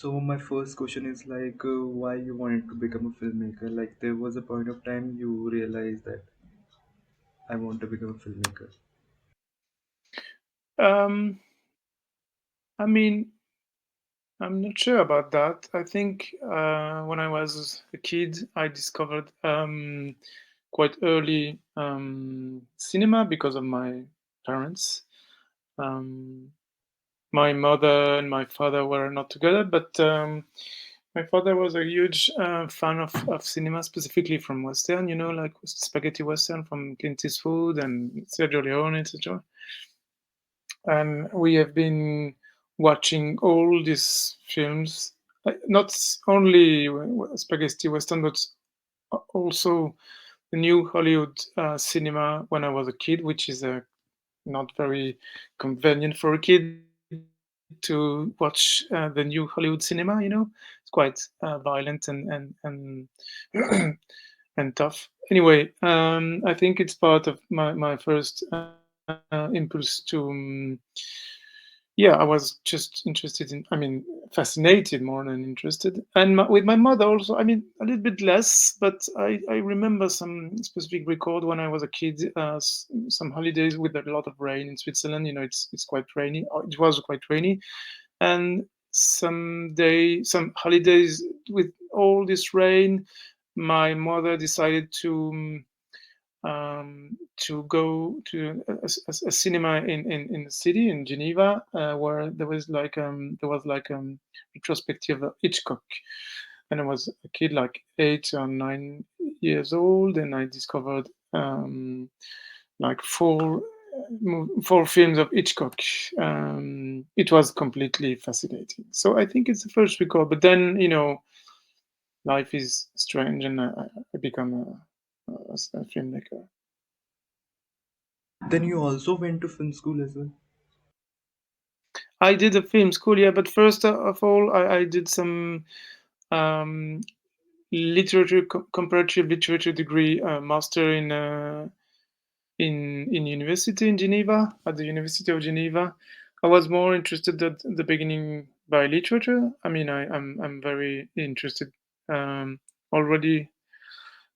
So my first question is like, why you wanted to become a filmmaker? Like, there was a point of time you realized that I want to become a filmmaker. Um, I mean, I'm not sure about that. I think when I was a kid, I discovered quite early cinema because of my parents. Um, my mother and my father were not together, but my father was a huge fan of cinema, specifically from Western, like spaghetti Western from Clint Eastwood and Sergio Leone, etc. And we have been watching all these films, not only spaghetti Western, but also the new Hollywood cinema when I was a kid, which is not very convenient for a kid to watch the new Hollywood cinema. It's quite violent and and tough. Anyway, I think it's part of my first impulse to. Yeah, I was just interested in. I mean, fascinated more than interested. And with my mother also. I mean, a little bit less, but I remember some specific record when I was a kid. Some holidays with a lot of rain in Switzerland. It's quite rainy. Or it was quite rainy, and some holidays with all this rain, my mother decided to go to a cinema in the city in Geneva, where there was like retrospective of Hitchcock, and I was a kid like 8 or 9 years old, and I discovered like four films of Hitchcock. It was completely fascinating. So I think it's the first record, but then life is strange, and I become a filmmaker. Then you also went to film school as well. I did a film school, yeah, but first of all, I did some um, comparative literature degree, master in university in Geneva, at the University of Geneva. I was more interested at the beginning by literature. I mean, I'm very interested already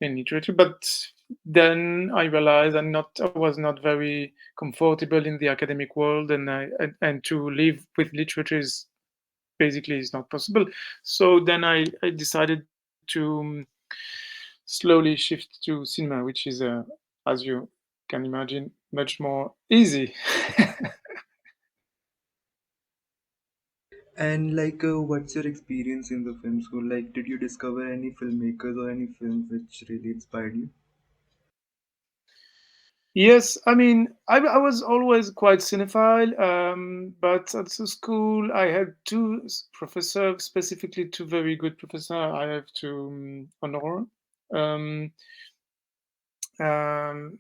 in literature, but then I realized I was not very comfortable in the academic world, and to live with literature is basically is not possible. So then I decided to slowly shift to cinema, which is, as you can imagine, much more easy. And like, what's your experience in the film school? Like, did you discover any filmmakers or any films which really inspired you? Yes, I mean, I was always quite cinephile, but at the school I had two professors, specifically two very good professors I have to honor. Um, um,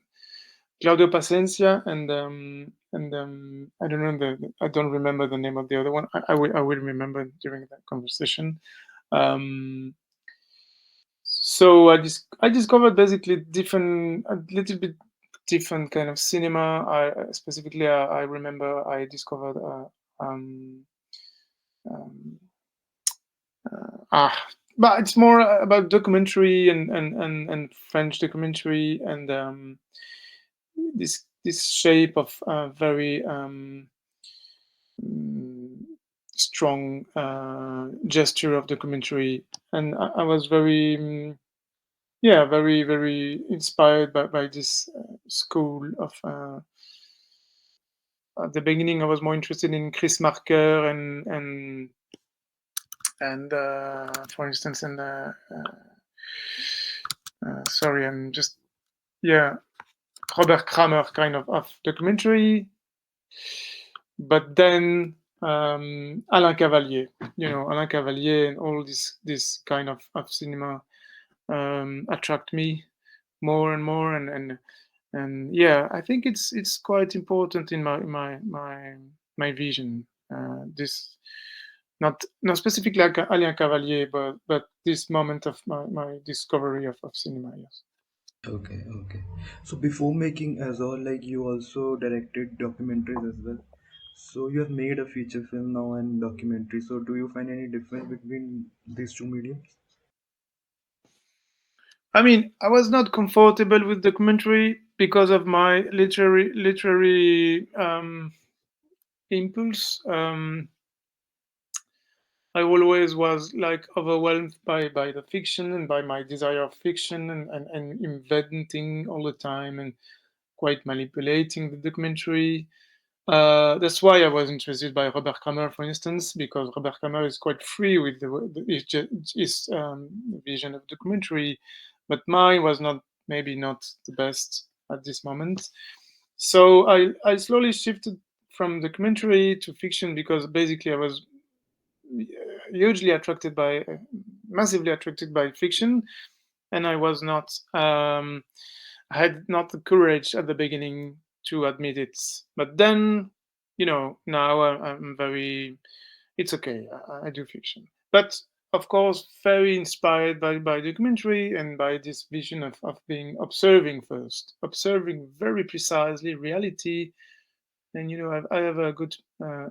Claudio Pacencia and I don't remember the name of the other one. I will remember during that conversation. Um, so I discovered basically a little bit different kind of cinema. I remember I discovered um, um, ah, but it's more about documentary and French documentary and this shape of very mm, strong gesture of documentary, and I was very yeah, very inspired by this school of. At the beginning, I was more interested in Chris Marker and for instance, and sorry, I'm just yeah, Robert Kramer kind of documentary, but then Alain Cavalier, Alain Cavalier and all this kind of cinema attract me more and more, and yeah, I think it's quite important in my vision. This not specifically like Alain Cavalier, but this moment of my discovery of cinema. Yes. Okay, okay. So before making Azor, like, you also directed documentaries as well. So you have made a feature film now and documentary. So do you find any difference between these two mediums? I mean, I was not comfortable with documentary because of my literary impulse. I always was like overwhelmed by the fiction and by my desire of fiction and inventing all the time and quite manipulating the documentary. That's why I was interested by Robert Kramer, for instance, because Robert Kramer is quite free with his vision of documentary, but mine was not maybe not the best at this moment. So I slowly shifted from documentary to fiction because basically I was hugely attracted by, massively attracted by fiction, and I was not, I had not the courage at the beginning to admit it. But then, now I'm very, it's okay. I do fiction, but of course, very inspired by documentary and by this vision of being observing first, observing very precisely reality. And I have a good,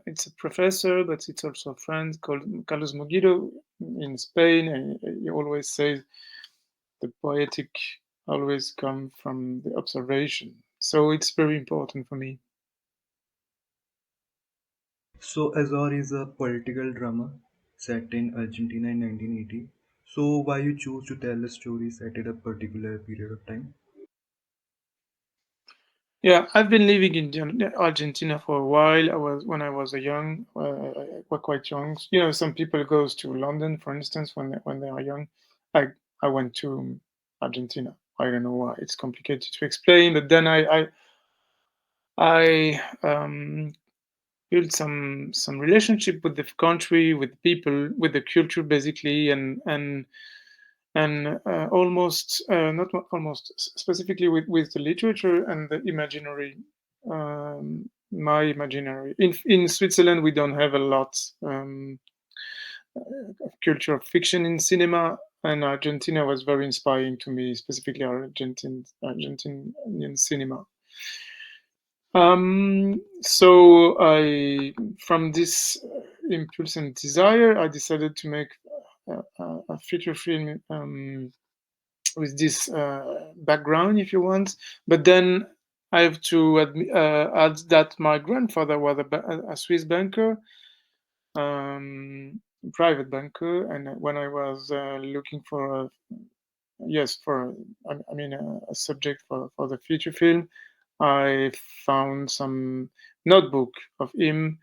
it's a professor, but it's also a friend called Carlos Moguido in Spain, and he always says the poetic always come from the observation. So it's very important for me. So Azor is a political drama set in Argentina in 1980. So why you choose to tell a story set at a particular period of time? Yeah, I've been living in Argentina for a while. When I was a young, quite young. Some people goes to London, for instance, when they are young. I went to Argentina. I don't know why. It's complicated to explain. But then I built some relationship with the country, with people, with the culture, basically, and almost not almost specifically with the literature and the imaginary. My imaginary in Switzerland, we don't have a lot of culture of fiction in cinema, and Argentina was very inspiring to me, specifically Argentinian cinema. So from this impulse and desire, I decided to make a feature film with this background, if you want. But then I have to add that my grandfather was a Swiss banker, private banker, and when I was looking for yes, for I mean a subject for the feature film, I found some notebook of him.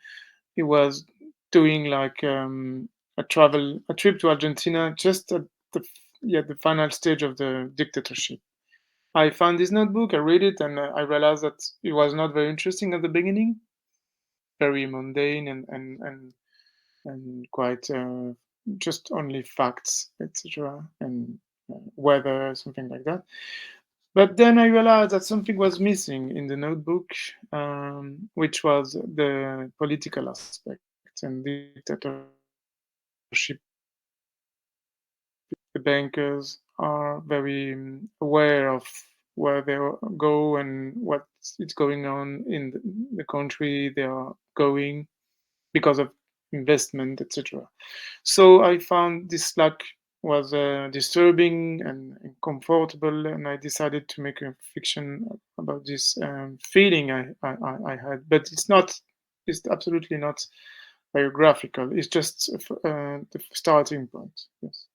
He was doing like a trip to Argentina just at the final stage of the dictatorship. I found this notebook, I read it, and I realized that it was not very interesting at the beginning, very mundane and quite just only facts, etc., and weather, something like that. But then I realized that something was missing in the notebook, which was the political aspect and dictatorship in Argentina. The bankers are very aware of where they go and what is going on in the country they are going because of investment, etc. So I found this lack was disturbing and comfortable, and I decided to make a fiction about this feeling I had. But it's absolutely not biographical. It's just the starting point. Yes.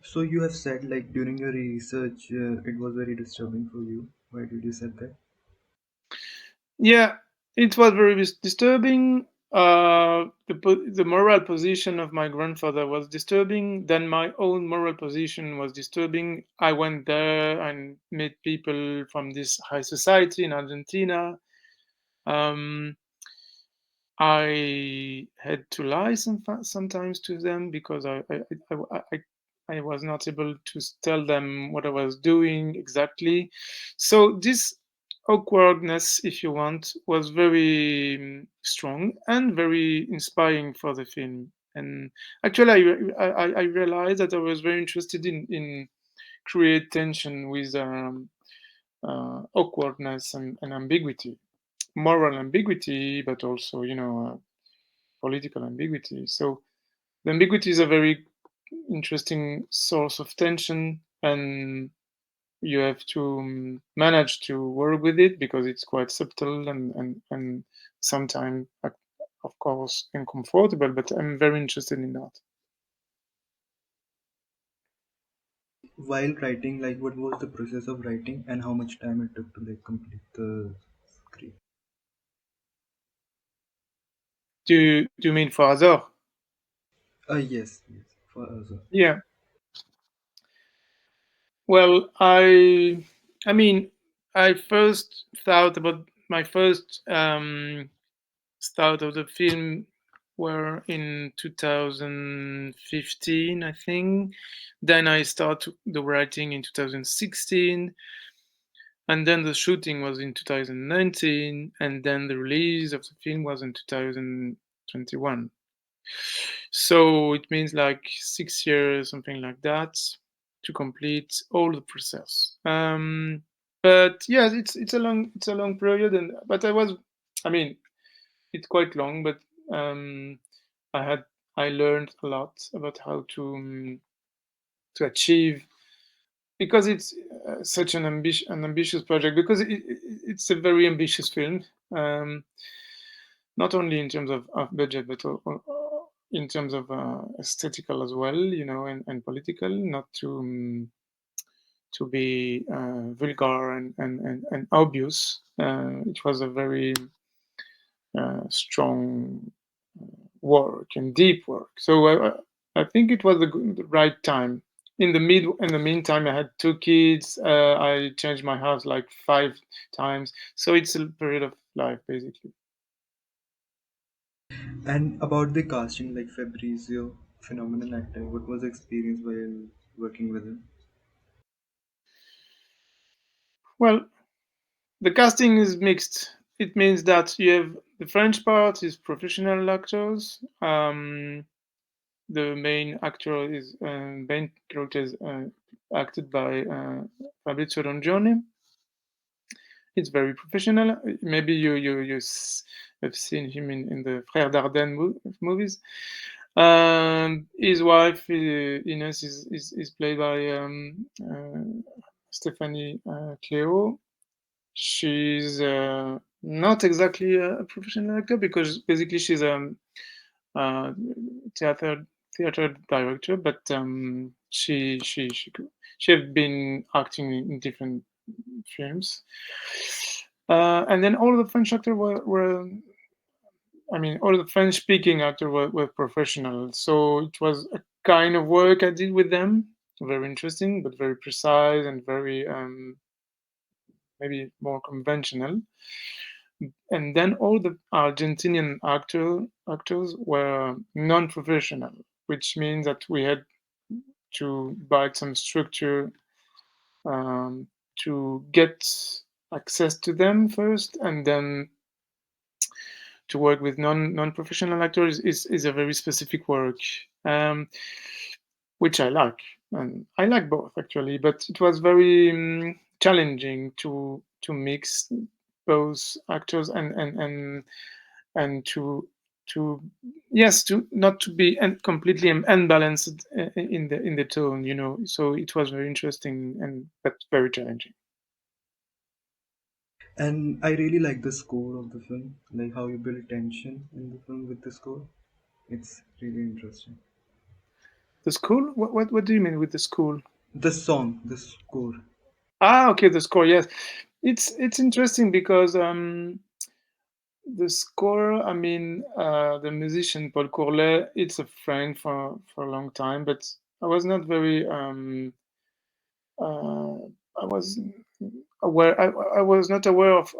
So you have said like during your research, it was very disturbing for you. Why did you said that? Yeah, it was very disturbing. The moral position of my grandfather was disturbing. Then my own moral position was disturbing. I went there and met people from this high society in Argentina. Um, I had to lie sometimes to them because I was not able to tell them what I was doing exactly. So this awkwardness, if you want, was very strong and very inspiring for the film. And actually, I realized that I was very interested in create tension with awkwardness and ambiguity. moral ambiguity, but also, political ambiguity. So the ambiguity is a very interesting source of tension, and you have to manage to work with it because it's quite subtle and sometimes, of course, uncomfortable. But I'm very interested in that. While writing, like what was the process of writing and how much time it took to like complete the script? Do you mean for Azor? Yes, yes, for us. Yeah. Well, I mean, I first thought about my first start of the film were in 2015, I think. Then I started the writing in 2016, and then the shooting was in 2019, and then the release of the film was in 2021. So it means like 6 years, something like that, to complete all the process. But yes, it's a long period, and but I mean, it's quite long, but um, I had I learned a lot about how to achieve, because it's such an ambitious project, because it's a very ambitious film, um, not only in terms of budget, but in terms of aesthetical as well, and political, not to be vulgar and obvious. It was a very strong work and deep work. So I think it was the right time. In the meantime, I had two kids. I changed my house like 5 times, so it's a period of life basically. And about the casting, like Fabrizio, phenomenal actor. What was the experience while working with him? Well, the casting is mixed. It means that you have the French part is professional actors. The main character is acted by Fabrizio Rongione. It's very professional. Maybe have seen him in the Frères Dardenne movies. His wife Ines is played by Stephanie Cleo. She's not exactly a professional actor, because basically she's a uh, theater theater director, but she have been acting in different films. And then all the French actors were I mean, all the French speaking actors were professional. So it was a kind of work I did with them. Very interesting, but very precise and very maybe more conventional. And then all the Argentinian actors were non-professional, which means that we had to buy some structure um, to get access to them first, and then to work with non-professional actors is a very specific work, um, which I like, and I like both actually. But it was very challenging to mix both actors and to yes, to not to be completely unbalanced in the tone, so it was very interesting and but very challenging. And I really like the score of the film, like how you build tension in the film with the score. It's really interesting. The school, what do you mean with the school? The song, the score. Okay, the score, yes. It's interesting because the score, I mean, the musician Paul Courlet, it's a friend for a long time, but I was not very uh, I was aware. I was not aware of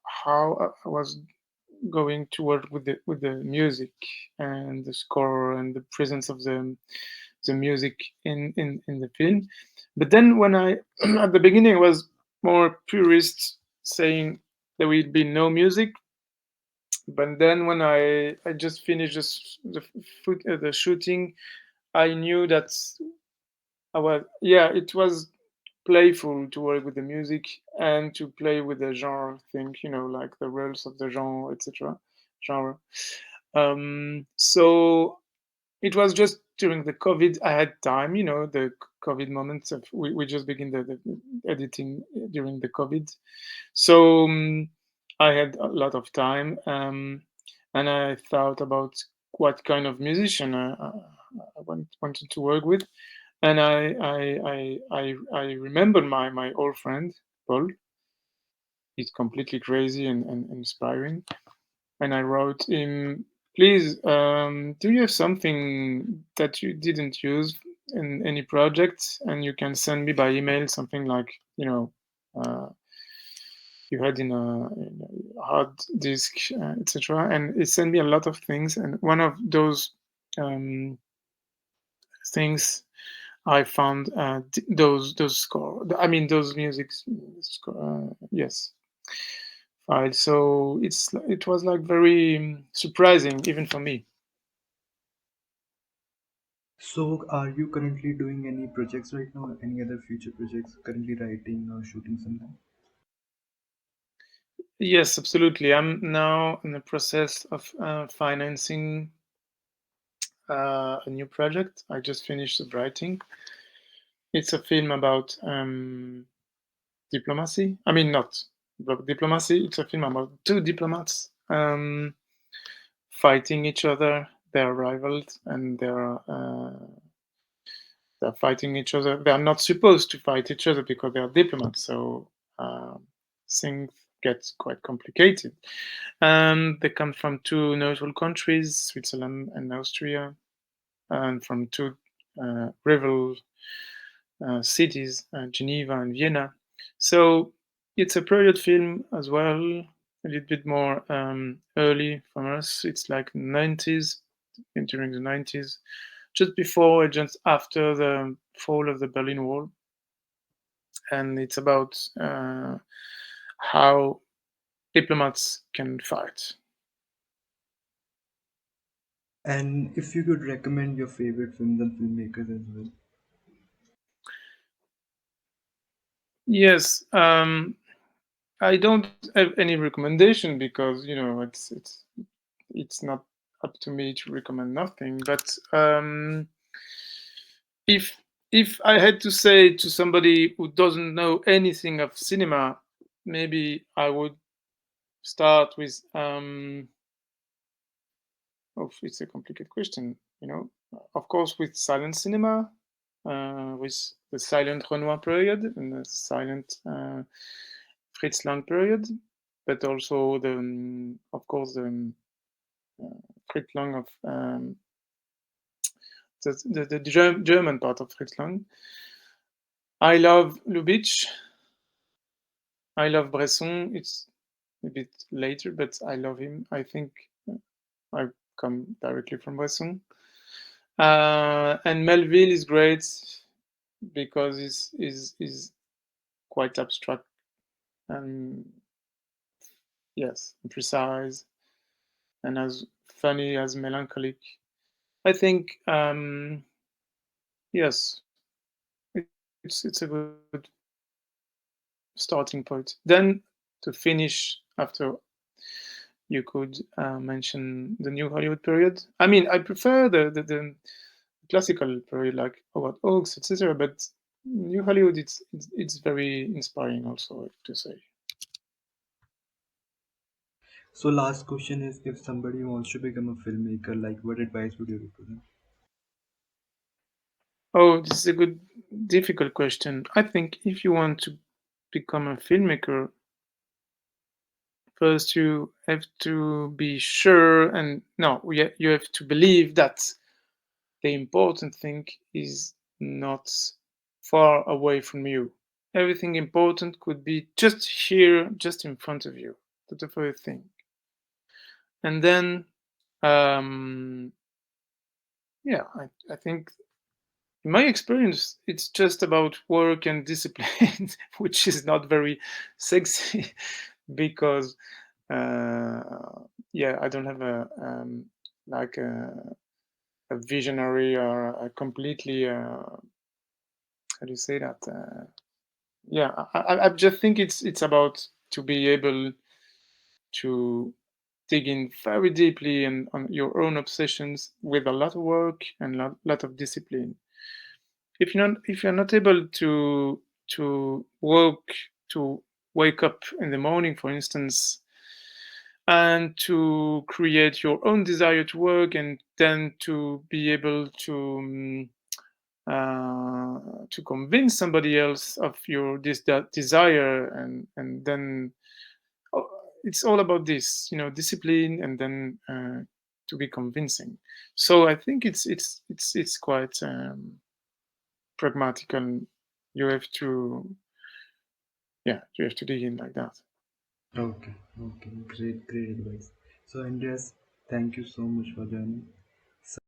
how I was going to work with the music and the score and the presence of the music in the film. But then when I at the beginning I was more purist, saying there will be no music. But then when I just finished the shooting, I knew that I was, yeah, it was playful to work with the music and to play with the genre thing, like the rules of the genre, etc. Genre. So it was just during the COVID I had time, the COVID moments of we just begin the editing during the COVID. So I had a lot of time, and I thought about what kind of musician I wanted to work with, and I remembered my old friend Paul. He's completely crazy and inspiring, and I wrote him, please, do you have something that you didn't use in any project, and you can send me by email something like uh, you had in a hard disk, etc. And it sent me a lot of things, and one of those um, things I found those score. I mean those music score. Yes, files. So it was like very surprising even for me. So, are you currently doing any projects right now? Any other future projects? Currently writing or shooting something? Yes, absolutely. I'm now in the process of financing a new project. I just finished the writing. It's a film about diplomacy. I mean, not about diplomacy. It's a film about two diplomats fighting each other. They're rivals, and they're fighting each other. They are not supposed to fight each other because they are diplomats. So um, things get quite complicated. And they come from two neutral countries, Switzerland and Austria, and from two rival cities, Geneva and Vienna. So it's a period film as well, a little bit more early from us. It's like 90s, during the 90s, just before and just after the fall of the Berlin Wall. And it's about how diplomats can fight. And if you could recommend your favorite films and filmmakers as well. Yes, I don't have any recommendation because it's not up to me to recommend nothing. But if if I had to say to somebody who doesn't know anything of cinema, maybe I would start with oh, it's a complicated question. Of course, with silent cinema, with the silent Renoir period and the silent Fritz Lang period, but also of course, the Fritz Lang of the German part of Fritz Lang. I love Lubitsch. I love Bresson. It's a bit later, but I love him. I think I come directly from Bresson. And Melville is great because is quite abstract and yes, precise and as funny as melancholic. I think yes, it's a good starting point. Then to finish after you could mention the new Hollywood period. I mean, I prefer the classical period like Howard Hawks, etc. But new Hollywood, it's very inspiring also, I have to say. So, last question is, if somebody wants to become a filmmaker, like what advice would you give to them? Oh, this is a good, difficult question. I think if you want to become a filmmaker, first you have to be sure, and no, you have to believe that the important thing is not far away from you. Everything important could be just here, just in front of you. That's the first thing. And then, um, yeah, I think in my experience, it's just about work and discipline, which is not very sexy because, uh, yeah, I don't have like a visionary or a completely, how do you say that? yeah, I just think it's about to be able to dig in very deeply and on your own obsessions with a lot of work and a lot of discipline. If you're not able to work to wake up in the morning, for instance, and to create your own desire to work, and then to be able to convince somebody else of your that desire, and then oh, it's all about this, discipline, and then to be convincing. So I think it's quite pragmatic, and you have to, yeah, you have to dig in like that. Okay, okay, great, great advice. So, Andreas, thank you so much for joining.